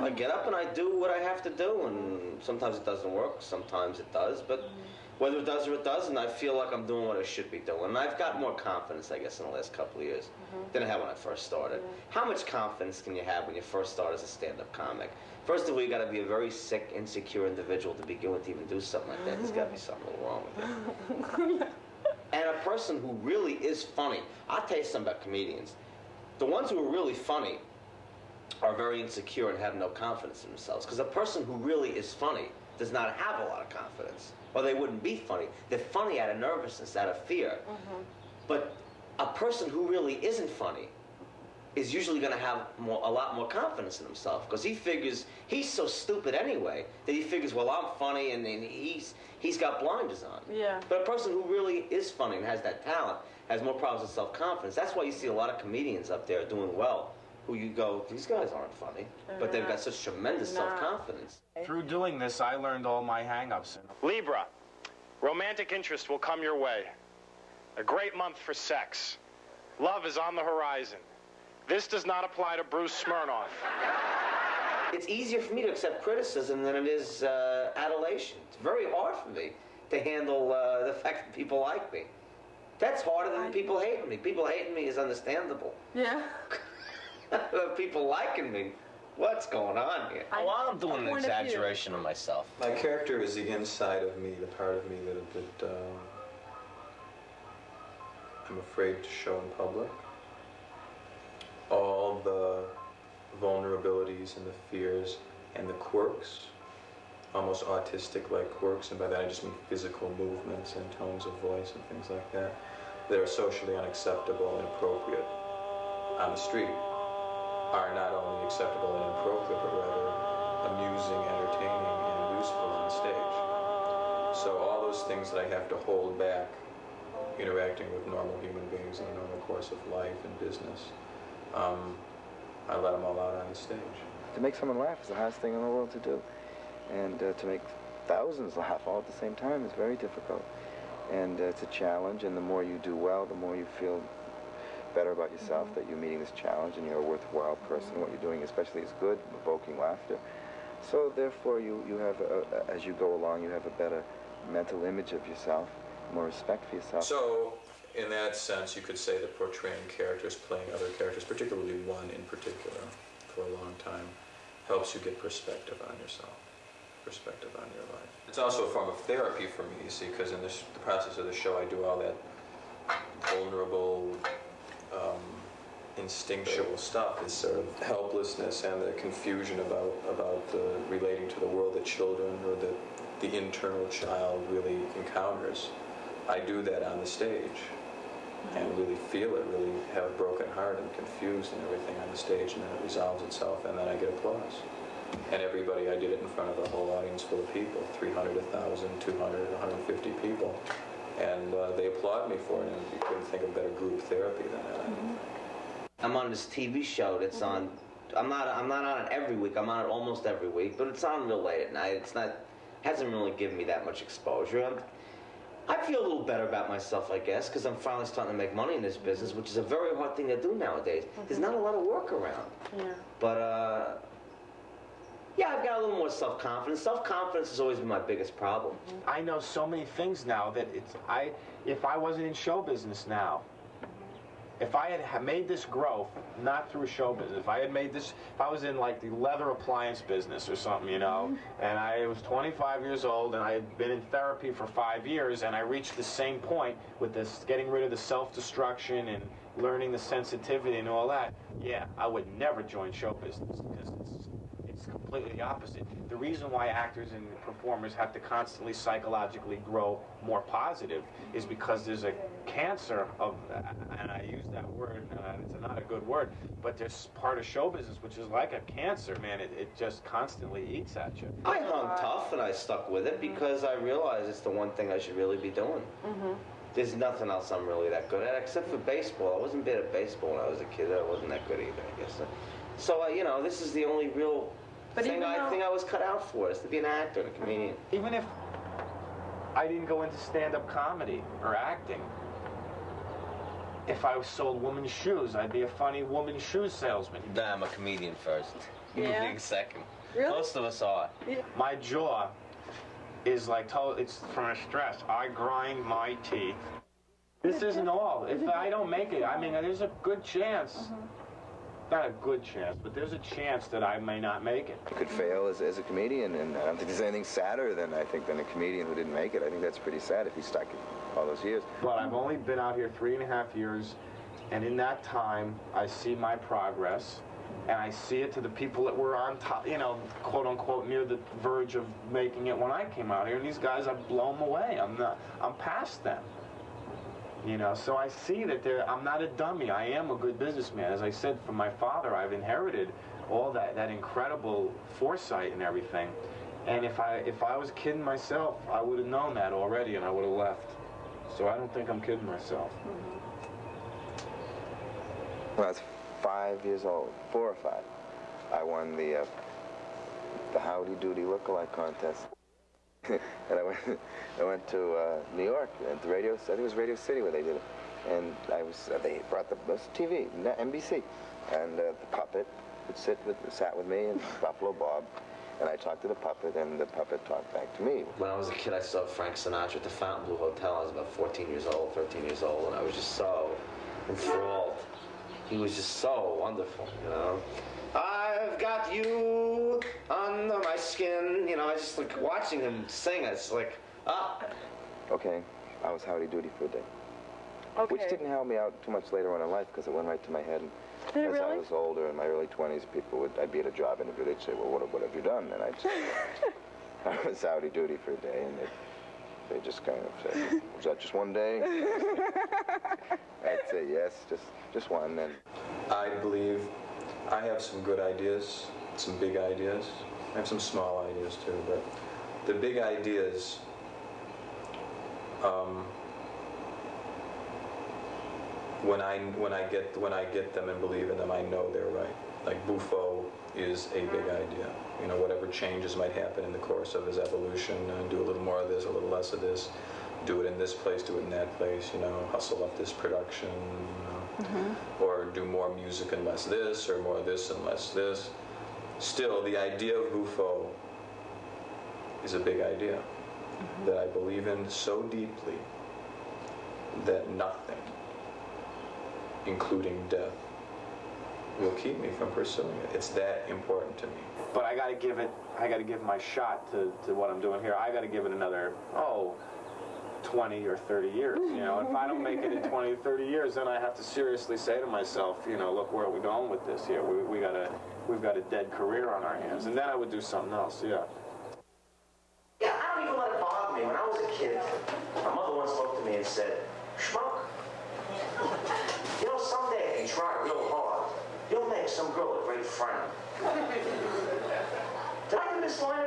I get up and I do what I have to do, and sometimes it doesn't work, sometimes it does, but whether it does or it doesn't, I feel like I'm doing what I should be doing. And I've got more confidence, I guess, in the last couple of years than I had when I first started. How much confidence can you have when you first start as a stand-up comic? First of all, you got to be a very sick, insecure individual to begin with to even do something like that. There's got to be something a little wrong with it. And a person who really is funny, I'll tell you something about comedians. The ones who are really funny are very insecure and have no confidence in themselves. Because a person who really is funny does not have a lot of confidence, or they wouldn't be funny. They're funny out of nervousness, out of fear. But a person who really isn't funny is usually going to have a lot more confidence in himself, because he figures he's so stupid anyway that he figures, well, I'm funny, and he's got blinders on. Yeah. But a person who really is funny and has that talent has more problems with self-confidence. That's why you see a lot of comedians up there doing well, who you go, these guys aren't funny, but they've got such tremendous self-confidence. Through doing this, I learned all my hang-ups. Libra, romantic interest will come your way. A great month for sex. Love is on the horizon. This does not apply to Bruce Smirnoff. It's easier for me to accept criticism than it is adulation. It's very hard for me to handle the fact that people like me. That's harder than people hating me. People hating me is understandable. Yeah. People liking me, what's going on here? Well, I'm doing an exaggeration of myself. My character is the inside of me, the part of me that I'm afraid to show in public. All the vulnerabilities and the fears and the quirks, almost autistic-like quirks, and by that I just mean physical movements and tones of voice and things like that are socially unacceptable and inappropriate on the street, are not only acceptable and inappropriate, but rather amusing, entertaining, and useful on stage. So all those things that I have to hold back interacting with normal human beings in the normal course of life and business, I let them all out on the stage. To make someone laugh is the hardest thing in the world to do. And to make thousands laugh all at the same time is very difficult. And it's a challenge, and the more you do well, the more you feel better about yourself that you're meeting this challenge and you're a worthwhile person. What you're doing especially is good, evoking laughter. So therefore you have, as you go along, you have a better mental image of yourself, more respect for yourself. So in that sense, you could say that portraying characters, playing other characters, particularly one in particular, for a long time, helps you get perspective on yourself, perspective on your life. It's also a form of therapy for me, you see, because in the process of the show, I do all that vulnerable, instinctual stuff, this sort of helplessness and the confusion about relating to the world that children or the internal child really encounters. I do that on the stage and really feel it, really have a broken heart and confused and everything on the stage, and then it resolves itself, and then I get applause. And everybody, I did it in front of a whole audience full of people, 300, 1,000, 200, 150 people. And they applaud me for it, and you couldn't think of better group therapy than that, I don't think. I'm on this TV show that's on, I'm not on it every week, I'm on it almost every week, but it's on real late at night. It's not, hasn't really given me that much exposure. I feel a little better about myself, I guess, because I'm finally starting to make money in this business, which is a very hard thing to do nowadays. There's not a lot of work around. Yeah. But, yeah, I've got a little more self-confidence. Self-confidence has always been my biggest problem. I know so many things now that if I wasn't in show business now, if I had made this grow, not through show business, if I was in like the leather appliance business or something, you know, and I was 25 years old and I had been in therapy for 5 years, and I reached the same point with this, getting rid of the self-destruction and learning the sensitivity and all that, yeah, I would never join show business, because it's completely the opposite. The reason why actors and performers have to constantly psychologically grow more positive is because there's a cancer of, and I use that word, it's not a good word, but there's part of show business which is like a cancer, man. It just constantly eats at you. I hung tough and I stuck with it because I realized it's the one thing I should really be doing. There's nothing else I'm really that good at except for baseball. I wasn't bad at baseball when I was a kid. I wasn't that good either, I guess. So, you know, this is the only real thing I was cut out for, is to be an actor and a comedian. Even if I didn't go into stand-up comedy or acting, if I sold women's shoes, I'd be a funny woman's shoe salesman. Nah, I'm a comedian first. moving second. Really? Most of us are. Yeah. My jaw is like total, it's from a stress. I grind my teeth. This isn't all. If I don't make it, I mean, there's a good chance. Not a good chance, but there's a chance that I may not make it. You could fail as a comedian, and I don't think there's anything sadder than a comedian who didn't make it. I think that's pretty sad if he stuck it all those years. But I've only been out here 3.5 years, and in that time, I see my progress, and I see it to the people that were on top, you know, quote unquote, near the verge of making it when I came out here, and these guys, I've blown them away. I'm past them. You know, so I see that I'm not a dummy. I am a good businessman. As I said, from my father, I've inherited all that incredible foresight and everything. And if I was kidding myself, I would have known that already, and I would have left. So I don't think I'm kidding myself. When I was 5 years old, 4 or 5, I won the Howdy Doody lookalike contest. And I went to New York at the radio. I think it was Radio City where they did it. And they brought the TV, NBC, and the puppet sat with me and Buffalo Bob, and I talked to the puppet, and the puppet talked back to me. When I was a kid, I saw Frank Sinatra at the Fontainebleau Hotel. I was about 14 years old, 13 years old, and I was just so enthralled. He was just so wonderful, you know. I've got you under my skin, you know. I just like watching him sing. It's like, Okay, I was Howdy Doody for a day. Okay. Which didn't help me out too much later on in life because it went right to my head. And Did it as really? I was older, in my early 20s, I'd be at a job interview, they'd say, well, what have you done? And I'd say, I was Howdy Doody for a day, and they just kind of said, was that just one day? I'd say, yes, just one. And I believe I have some good ideas, some big ideas. I have some small ideas too, but the big ideas, when I get them and believe in them, I know they're right. Like Buffo is a big idea. You know, whatever changes might happen in the course of his evolution, do a little more of this, a little less of this, do it in this place, do it in that place, you know, hustle up this production, you know, or do more music and less this, or more this and less this. Still, the idea of Buffo is a big idea that I believe in so deeply that nothing, including death, will keep me from pursuing it. It's that important to me. But I got to give my shot to what I'm doing here. I got to give it another, 20 or 30 years, you know. If I don't make it in 20 or 30 years, then I have to seriously say to myself, you know, look, where are we going with this here? We've got a dead career on our hands. And then I would do something else, yeah. Yeah, I don't even let it bother me. When I was a kid, my mother once spoke to me and said, Schmuck, you know, someday if you try real hard, you'll make some girl a great friend. Did I do this line